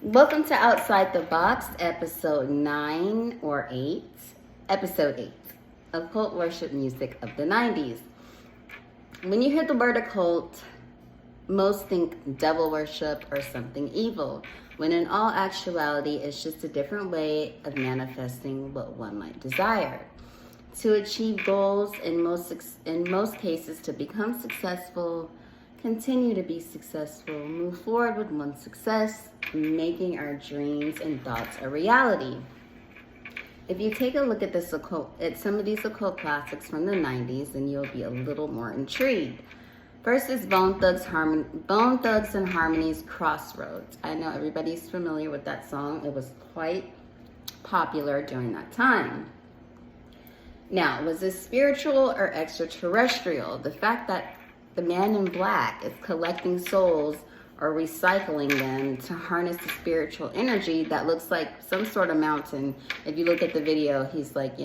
Welcome to Outside the Box, episode 9 or 8. Episode 8, Occult Worship Music of the 90s. When you hear the word occult, most think devil worship or something evil, when in all actuality, it's just a different way of manifesting what one might desire. To achieve goals, in most cases, to become successful, continue to be successful, move forward with one's success, making our dreams and thoughts a reality. If you take a look at some of these occult classics from the 90s, then you'll be a little more intrigued. First is Bone Thugs and Harmony's Crossroads. I know everybody's familiar with that song. It was quite popular during that time. Now, was it spiritual or extraterrestrial? The fact that the man in black is collecting souls or recycling them to harness the spiritual energy that looks like some sort of mountain. If you look at the video, he's like,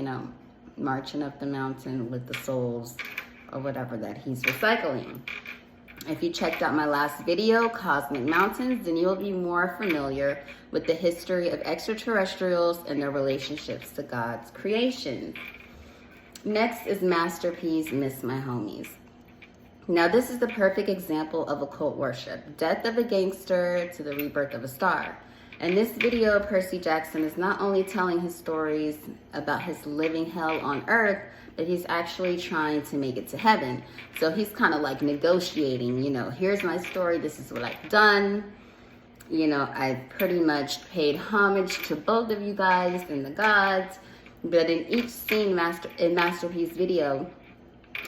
marching up the mountain with the souls or whatever that he's recycling. If you checked out my last video, Cosmic Mountains, then you'll be more familiar with the history of extraterrestrials and their relationships to God's creations. Next is Master P's Miss My Homies. Now, this is the perfect example of occult worship. Death of a gangster to the rebirth of a star. In this video, Percy Jackson is not only telling his stories about his living hell on earth, but he's actually trying to make it to heaven. So he's kind of like negotiating, here's my story, this is what I've done. I've pretty much paid homage to both of you guys and the gods. But in each scene in Master P's video,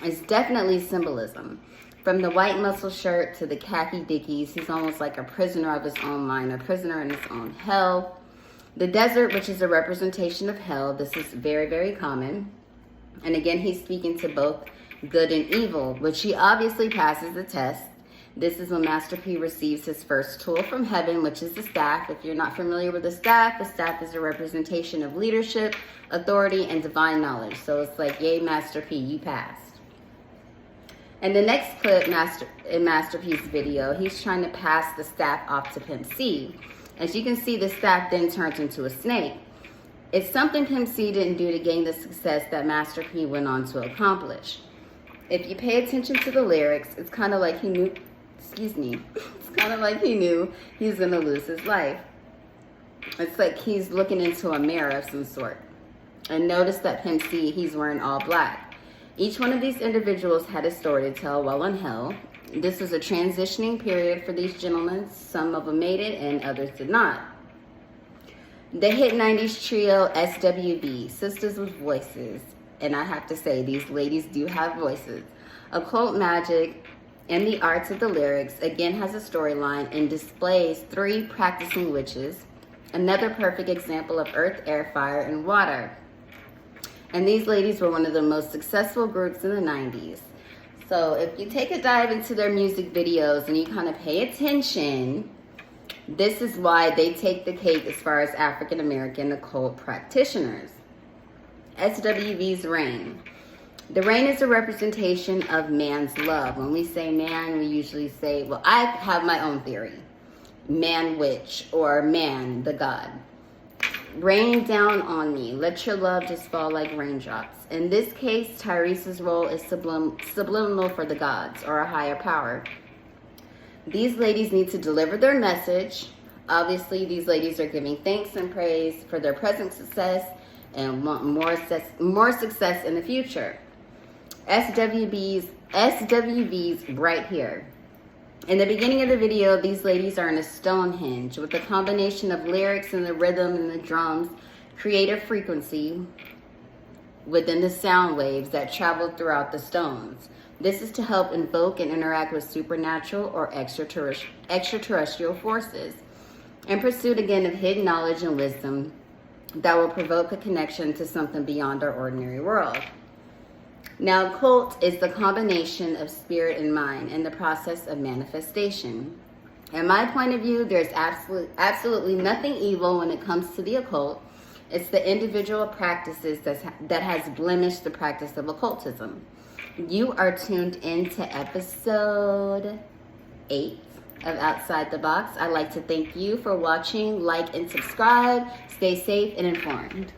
is definitely symbolism. From the white muscle shirt to the khaki dickies, he's almost like a prisoner of his own mind, a prisoner in his own hell. The desert, which is a representation of hell, this is very, very common. And again, he's speaking to both good and evil, which he obviously passes the test. This is when Master P receives his first tool from heaven, which is the staff. If you're not familiar with the staff is a representation of leadership, authority, and divine knowledge. So it's like, yay, Master P, you passed. And the next clip in Master P's video, he's trying to pass the staff off to Pimp C. As you can see, the staff then turns into a snake. It's something Pimp C didn't do to gain the success that Master P went on to accomplish. If you pay attention to the lyrics, it's kind of like he knew, it's kind of like he knew he was going to lose his life. It's like he's looking into a mirror of some sort. And notice that Pimp C, he's wearing all black. Each one of these individuals had a story to tell while in hell. This was a transitioning period for these gentlemen. Some of them made it and others did not. The hit 90s trio SWV, Sisters with Voices. And I have to say, these ladies do have voices. Occult magic and the arts of the lyrics again has a storyline and displays 3 practicing witches. Another perfect example of earth, air, fire, and water. And these ladies were one of the most successful groups in the 90s. So if you take a dive into their music videos and you kind of pay attention, this is why they take the cake as far as African American occult practitioners. SWV's Rain. The rain is a representation of man's love. When we say man, we usually say, well, I have my own theory. Man witch or man the god. Rain down on me. Let your love just fall like raindrops. In this case, Tyrese's role is subliminal for the gods or a higher power. These ladies need to deliver their message. Obviously, these ladies are giving thanks and praise for their present success and want more success in the future. SWV's right here. In the beginning of the video, these ladies are in a Stonehenge with a combination of lyrics and the rhythm and the drums create a frequency within the sound waves that travel throughout the stones. This is to help invoke and interact with supernatural or extraterrestrial forces in pursuit again of hidden knowledge and wisdom that will provoke a connection to something beyond our ordinary world. Now, occult is the combination of spirit and mind in the process of manifestation. In my point of view, there's absolutely nothing evil when it comes to the occult. It's the individual practices that has blemished the practice of occultism. You are tuned into episode 8 of Outside the Box. I'd like to thank you for watching, like, and subscribe. Stay safe and informed.